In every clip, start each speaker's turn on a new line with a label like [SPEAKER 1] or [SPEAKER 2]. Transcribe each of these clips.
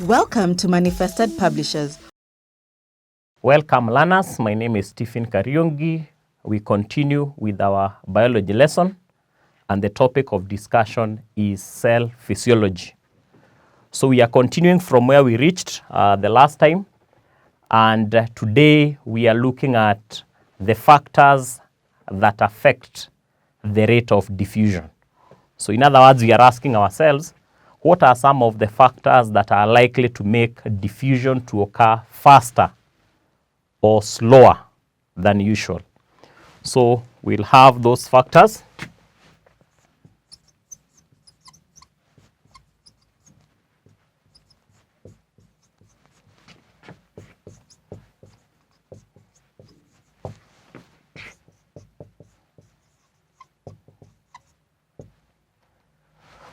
[SPEAKER 1] Welcome to Manifested Publishers.
[SPEAKER 2] Welcome learners, my name is Stephen Kariungi. We continue with our biology lesson and the topic of discussion is cell physiology. So we are continuing from where we reached the last time, and today we are looking at the factors that affect the rate of diffusion. So in other words, we are asking ourselves, what are some of the factors that are likely to make diffusion to occur faster or slower than usual? So we'll have those factors.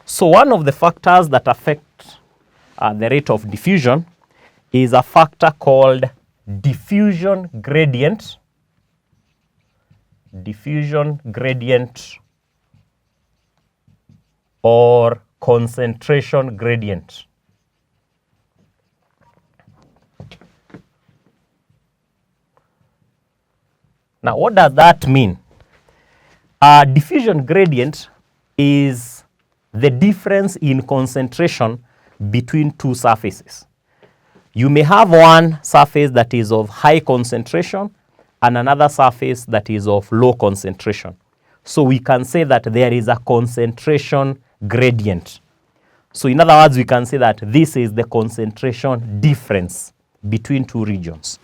[SPEAKER 2] So one of the factors that affect the rate of diffusion is a factor called diffusion gradient. Diffusion gradient or concentration gradient. Now, what does that mean? A diffusion gradient is the difference in concentration between two surfaces. You may have one surface that is of high concentration and another surface that is of low concentration. So we can say that there is a concentration gradient. So in other words, we can say that this is the concentration difference between two regions.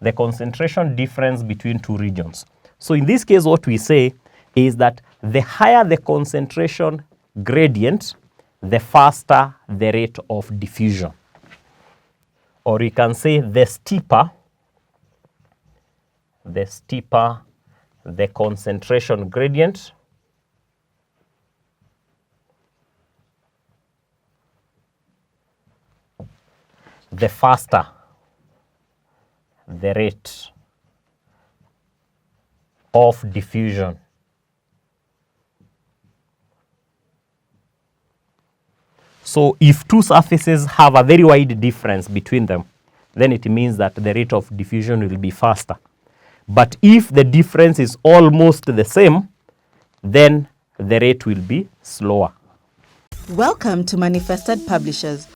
[SPEAKER 2] The concentration difference between two regions. So in this case, what we say is that the higher the concentration gradient, the faster the rate of diffusion. Or we can say the steeper the concentration gradient, the faster the rate of diffusion. So if two surfaces have a very wide difference between them, then it means that the rate of diffusion will be faster. But if the difference is almost the same, then the rate will be slower.
[SPEAKER 1] Welcome to Manifested Publishers.